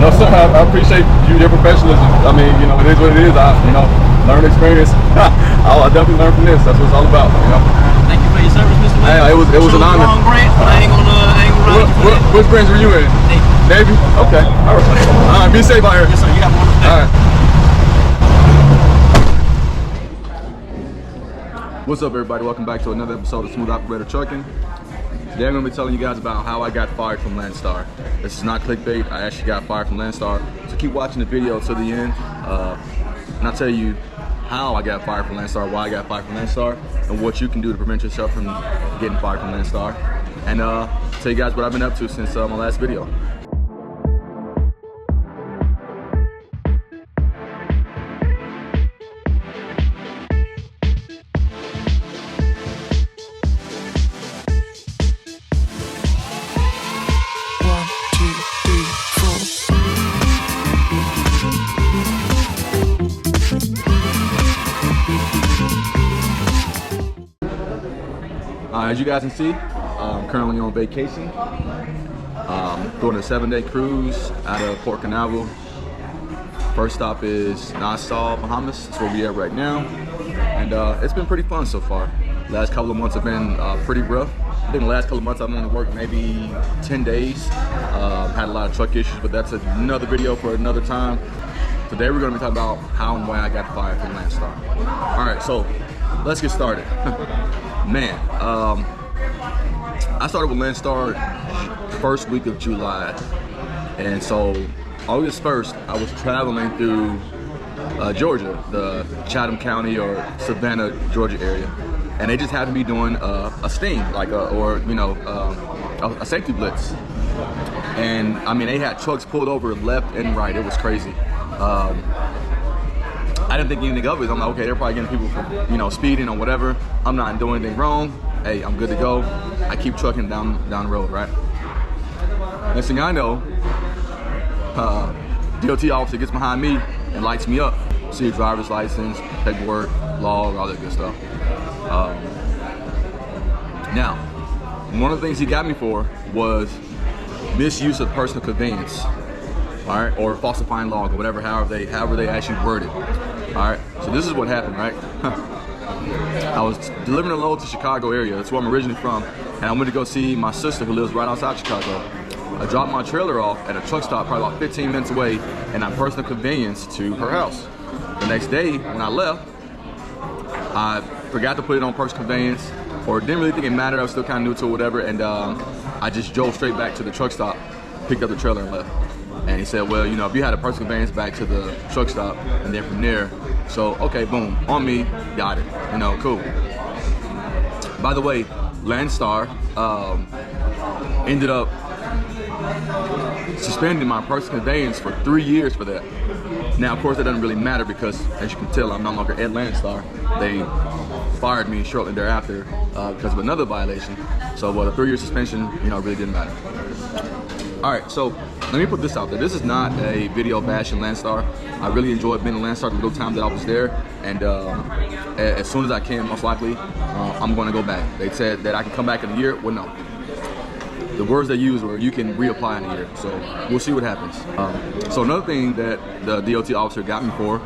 No, sir, I appreciate your professionalism. I mean, you know, it is what it is. Learn experience. I'll definitely learn from this. That's what it's all about, you know. Thank you for your service, Mr. Williams. Hey, it was an honor. Wrong branch, but I ain't gonna ride you. Which branch were you in? Navy. Okay. All right. Be safe out here. Yes, sir. You have a wonderful day. All right. What's up, everybody? Welcome back to another episode of Smooth Operator Trucking. Today I'm going to be telling you guys about how I got fired from Landstar. This is not clickbait. I actually got fired from Landstar. So keep watching the video to the end. And I'll tell you how I got fired from Landstar, why I got fired from Landstar, and what you can do to prevent yourself from getting fired from Landstar. And tell you guys what I've been up to since my last video. As you guys can see, I'm currently on vacation. Doing a 7-day cruise out of Port Canaveral. First stop is Nassau, Bahamas. That's where we are right now. And it's been pretty fun so far. Last couple of months have been pretty rough. I think the last couple of months I've only worked maybe 10 days. Had a lot of truck issues, but that's another video for another time. Today we're going to be talking about how and why I got fired from Landstar. Alright, so let's get started. Man, I started with Landstar first week of July, and so August 1st I was traveling through Georgia, the Chatham County or Savannah, Georgia area, and they just happened to be doing a sting, like a safety blitz. And I mean, they had trucks pulled over left and right. It was crazy. I didn't think anything of it. I'm like, okay, they're probably getting people for, speeding or whatever. I'm not doing anything wrong. Hey, I'm good to go. I keep trucking down the road, right? Next thing I know, DOT officer gets behind me and lights me up. See your driver's license, paperwork, log, all that good stuff. Now, one of the things he got me for was misuse of personal conveyance. All right, or falsifying log, or whatever, however they actually word it. All right, so this is what happened, right? I was delivering a load to Chicago area. That's where I'm originally from, and I went to go see my sister who lives right outside Chicago. I dropped my trailer off at a truck stop probably about 15 minutes away, and I personal conveyance to her house. The next day, when I left, I forgot to put it on personal conveyance, or didn't really think it mattered. I was still kind of new to it, whatever, and I just drove straight back to the truck stop, picked up the trailer, and left. And he said, well, if you had a personal conveyance back to the truck stop, and then from there, so, okay, boom, on me, got it, cool. By the way, Landstar ended up suspending my personal conveyance for 3 years for that. Now, of course, that doesn't really matter because, as you can tell, I'm no longer at Landstar. They fired me shortly thereafter because of another violation. So, the 3-year suspension, really didn't matter. All right, so let me put this out there. This is not a video bashing Landstar. I really enjoyed being in Landstar the little time that I was there, and as soon as I can, most likely, I'm going to go back. They said that I can come back in a year. Well, no. The words they used were you can reapply in a year. So we'll see what happens. So another thing that the DOT officer got me for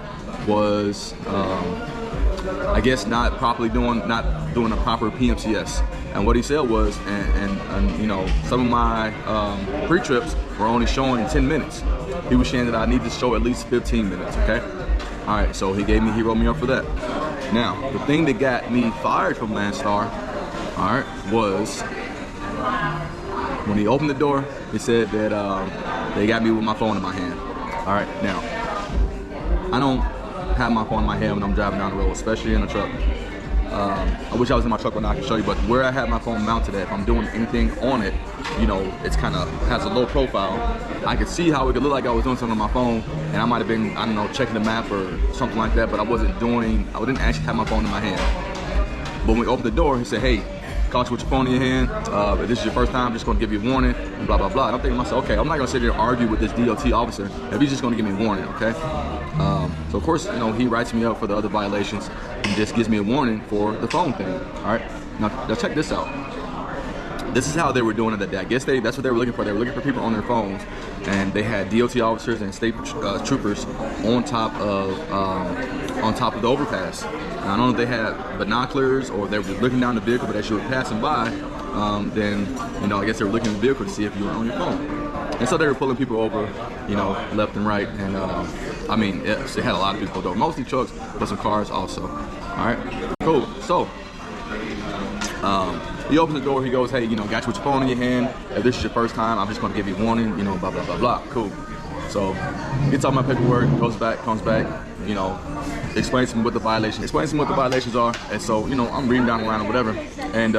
was, I guess, not doing a proper PMCS. And what he said was, and some of my pre-trips were only showing 10 minutes. He was saying that I need to show at least 15 minutes, okay? All right, so he wrote me up for that. Now, the thing that got me fired from Landstar, all right, was when he opened the door, he said that they got me with my phone in my hand. All right, now, I don't have my phone in my hand when I'm driving down the road, especially in a truck. I wish I was in my truck right now, I can show you, but where I have my phone mounted at, if I'm doing anything on it, it's kind of has a low profile. I could see how it could look like I was doing something on my phone, and I might have been, I don't know, checking the map or something like that, but I didn't actually have my phone in my hand. But when we opened the door, he said, hey, caught you with your phone in your hand. If this is your first time, I'm just going to give you a warning, and blah, blah, blah. And I'm thinking to myself, okay, I'm not going to sit here and argue with this DOT officer if he's just going to give me a warning, okay? So of course, he writes me up for the other violations and just gives me a warning for the phone thing, all right? Now check this out. this is how they were doing it that day. I guess that's what they were looking for. They were looking for people on their phones, and they had DOT officers and state troopers on top of the overpass. Now, I don't know if they had binoculars or they were just looking down the vehicle, but as you were passing by, then I guess they were looking at the vehicle to see if you were on your phone. And so they were pulling people over, left and right. And I mean, it had a lot of people though, mostly trucks, but some cars also. All right, cool. So. He opens the door, he goes, hey, got you with your phone in your hand. If this is your first time, I'm just gonna give you a warning, blah, blah, blah, blah. Cool. So, gets all my paperwork, comes back, explains to me what the violations are. And so, I'm reading down the line or whatever. And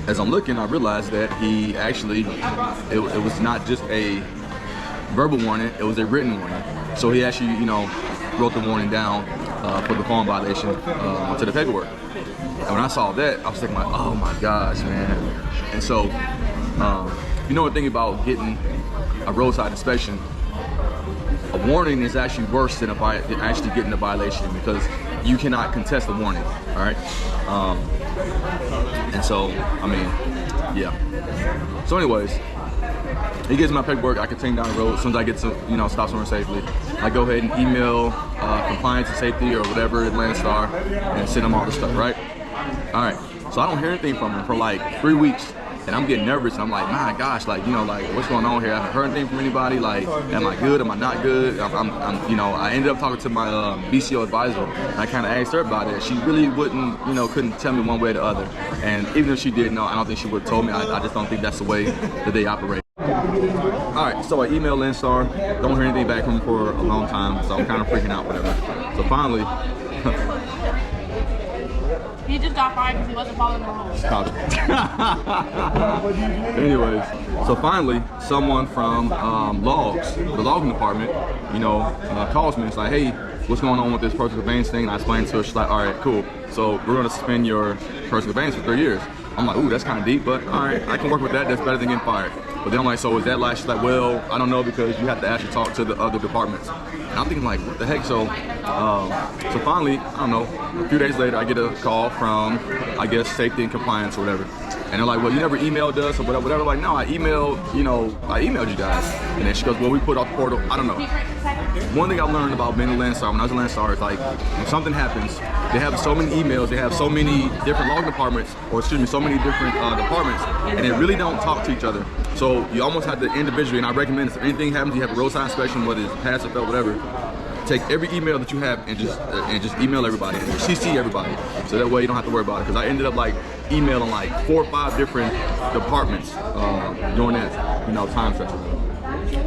as I'm looking, I realized that he actually, it was not just a verbal warning, it was a written warning. So he actually, wrote the warning down for the phone violation onto the paperwork. And when I saw that, I was thinking like, oh my gosh, man. And so, one thing about getting a roadside inspection, a warning is actually worse than actually getting a violation because you cannot contest the warning, all right? And so, I mean, yeah. So anyways, he gives me my paperwork, I continue down the road. As soon as I get to, stop somewhere safely, I go ahead and email compliance and safety or whatever at Landstar and send them all the stuff, right? All right, so I don't hear anything from him for like 3 weeks, and I'm getting nervous. And I'm like, my gosh, like, what's going on here? I haven't heard anything from anybody. Like, am I good? Am I not good? I ended up talking to my BCO advisor, and I kind of asked her about it. She really couldn't tell me one way or the other. And even if she did know, I don't think she would have told me. I just don't think that's the way that they operate. All right, so I emailed Landstar, don't hear anything back from him for a long time, so I'm kind of freaking out, whatever. So finally, he just got fired because he wasn't following the rules. Anyways, so finally, someone from the logging department, calls me and it's like, hey, what's going on with this personal conveyance thing? And I explained to her, she's like, all right, cool. So we're going to suspend your personal conveyance for 3 years. I'm like, ooh, that's kind of deep, but all right, I can work with that. That's better than getting fired. But then I'm like, so is that like, she's like, well, I don't know because you have to actually talk to the other departments. And I'm thinking like, what the heck? So, so finally, I don't know, a few days later, I get a call from, I guess, safety and compliance or whatever. And they're like, well, you never emailed us or whatever. Like, no, I emailed you guys. And then she goes, well, we put off the portal. I don't know. One thing I learned about being a Landstar, when I was a Landstar, is like, when something happens, they have so many emails, they have so many different log departments, so many different departments, and they really don't talk to each other. So you almost have to individually, and I recommend if anything happens, you have a roadside inspection, whether it's pass or fail, whatever, take every email that you have and just email everybody, and CC everybody, so that way you don't have to worry about it. Because I ended up like emailing like 4 or 5 different departments during that time stretch.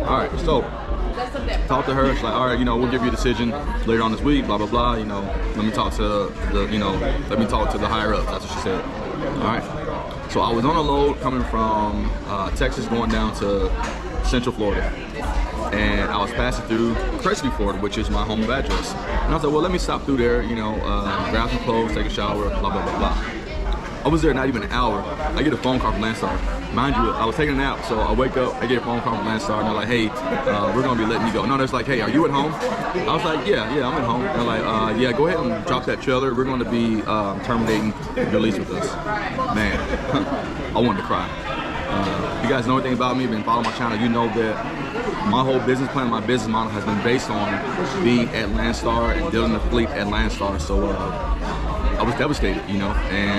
All right, so talk to her. She's like, all right, we'll give you a decision later on this week. Blah blah blah. Let me talk to the higher ups. That's what she said. All right. So I was on a load coming from Texas going down to Central Florida. And I was passing through Crestview, Florida, which is my home address. And I was like, well, let me stop through there, grab some clothes, take a shower, blah, blah, blah, blah. I was there not even an hour. I get a phone call from Landstar. Mind you, I was taking a nap, so I wake up, I get a phone call from Landstar, and they're like, hey, we're gonna be letting you go. No, they're like, hey, are you at home? I was like, yeah, I'm at home. And they're like, yeah, go ahead and drop that trailer. We're gonna be terminating your lease with us. Man, I wanted to cry. If you guys know anything about me, been following my channel, you know that my whole business plan, my business model has been based on being at Landstar and building a fleet at Landstar. So I was devastated, and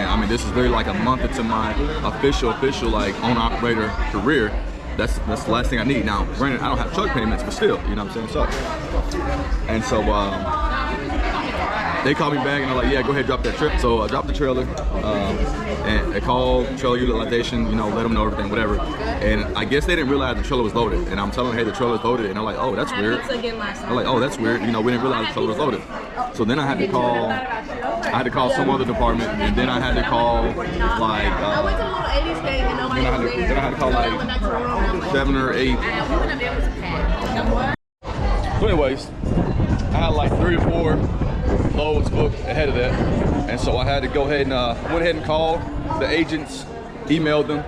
I mean, this is really like a month into my official like owner operator career. That's the last thing I need. Now, granted, I don't have truck payments, but still, you know what I'm saying? And so they called me back and they're like, yeah, go ahead, drop that trailer. So I dropped the trailer, and they called trailer utilization, let them know everything, whatever. And I guess they didn't realize the trailer was loaded. And I'm telling them, hey, the trailer's loaded. And they're like, oh, that's weird. I'm like, oh, that's weird. We didn't realize the trailer was loaded. So then I had to call some other department, and then I had to call like, then I had to call like 7 or 8. So anyways, I had like 3 or 4 loads booked ahead of that, and so I had to go ahead and went ahead and called the agents, emailed them,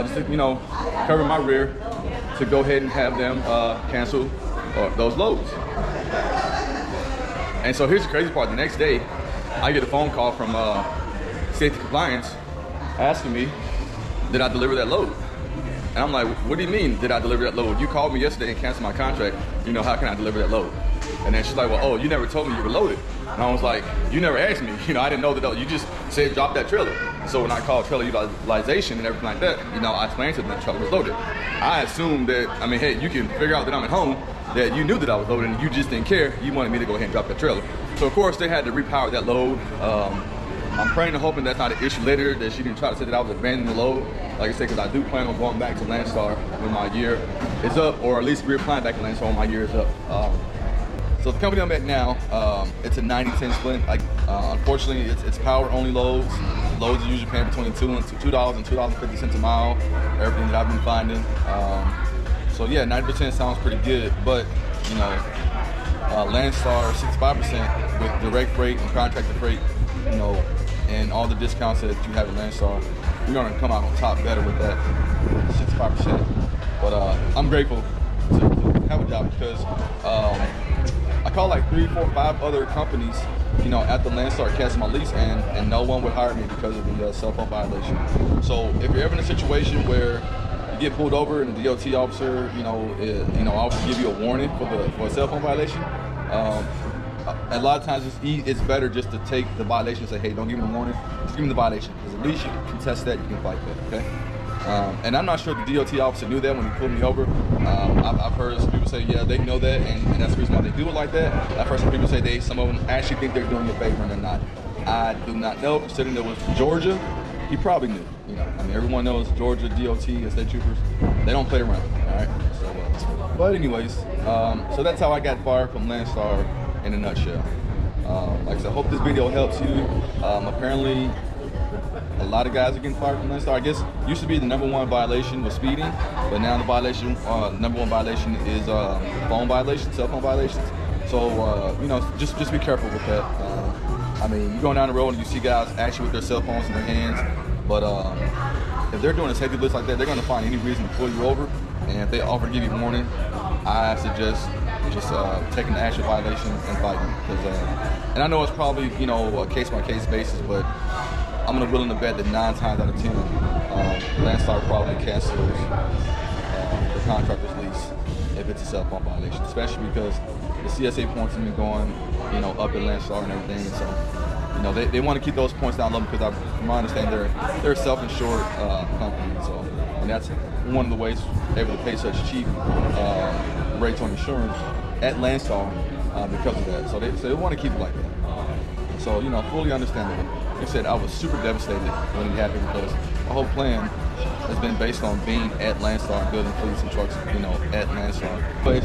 just to cover my rear, to go ahead and have them cancel those loads. And so here's the crazy part: the next day, I get a phone call from safety compliance asking me, did I deliver that load? And I'm like, what do you mean, did I deliver that load? You called me yesterday and canceled my contract. You know, how can I deliver that load? And then she's like, well, oh, you never told me you were loaded. And I was like, you never asked me. You know, I didn't know that. You just said drop that trailer. And so when I called trailer utilization and everything like that, you know, I explained to them that the trailer was loaded. I assumed that, I mean, hey, you can figure out that I'm at home, that you knew that I was loaded and you just didn't care. You wanted me to go ahead and drop that trailer. So of course they had to repower that load. I'm praying and hoping that's not an issue later, that she didn't try to say that I was abandoning the load. Like I said, because I do plan on going back to Landstar when my year is up, or at least we're applying back to Landstar when my year is up. So the company I'm at now, it's a 90-10 split. Like, unfortunately, it's power-only loads. Loads are usually paying between $2 and $2.50 a mile, everything that I've been finding. So yeah, 90% sounds pretty good, but you know, Landstar 65% with direct freight and contracted freight, you know, and all the discounts that you have at Landstar, you're gonna come out on top better with that 65%. But I'm grateful to have a job because I called like 3, 4, 5 other companies, you know, at the Landstar canceled my lease, and no one would hire me because of the cell phone violation. So if you're ever in a situation where you get pulled over and the DOT officer, I'll give you a warning for a cell phone violation. A lot of times it's better just to take the violation and say, hey, don't give me the warning, just give me the violation, because at least you can contest that, you can fight that, okay? And I'm not sure the DOT officer knew that when he pulled me over. I've heard some people say, yeah, they know that, and that's the reason why they do it like that. I've heard some people say some of them actually think they're doing you a favor and they're not. I do not know. Considering that was Georgia, he probably knew. You know, I mean, everyone knows Georgia DOT and state troopers, they don't play around, all right? So, but anyways, so that's how I got fired from Landstar in a nutshell. Like I said, I hope this video helps you. Apparently, a lot of guys are getting fired from Landstar. I guess used to be the #1 violation was speeding, but now the violation, #1 violation is phone violations, cell phone violations. So you know, just be careful with that. I mean, you're going down the road and you see guys actually with their cell phones in their hands, but if they're doing a safety blitz like that, they're going to find any reason to pull you over. And if they offer to give you a warning, I suggest just taking the actual violation and fighting. And I know it's probably, you know, a case-by-case basis, but I'm willing to bet that 9 times out of 10, Landstar probably cancels the contractor's lease if it's a cell phone violation, especially because the CSA points have been going, you know, up at Landstar and everything. So, you know, they want to keep those points down low because, from my understanding, they're a self-insured company. So, and that's one of the ways they're able to pay such cheap rates on insurance at Landstar because of that. So they want to keep it like that. So, you know, fully understandable. Like I said, I was super devastated when it happened because my whole plan has been based on being at Landstar and building fleets and trucks, you know, at Landstar. But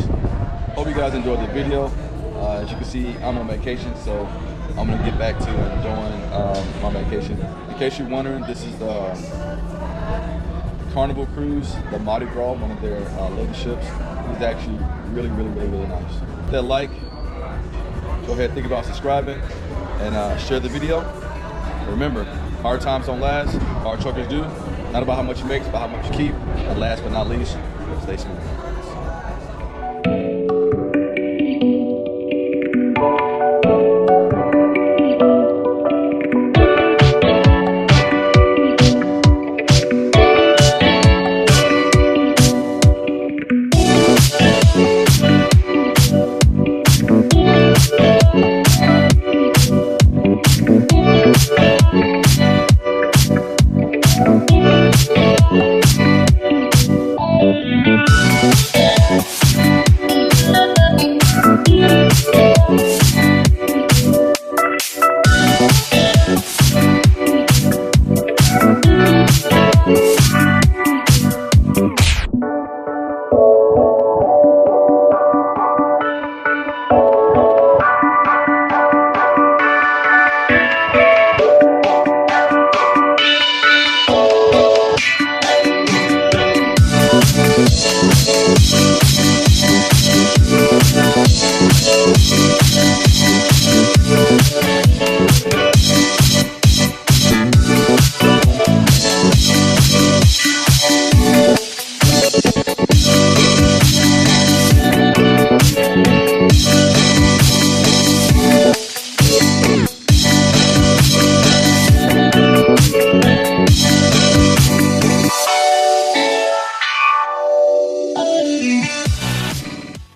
hope you guys enjoyed the video. As you can see, I'm on vacation, so I'm gonna get back to enjoying my vacation. In case you're wondering, this is the Carnival Cruise, the Mardi Gras, one of their latest ships. It's actually really nice. Hit that like, go ahead, think about subscribing, and share the video. Remember, hard times don't last, hard truckers do. Not about how much you make, it's about how much you keep. And last but not least, stay smooth.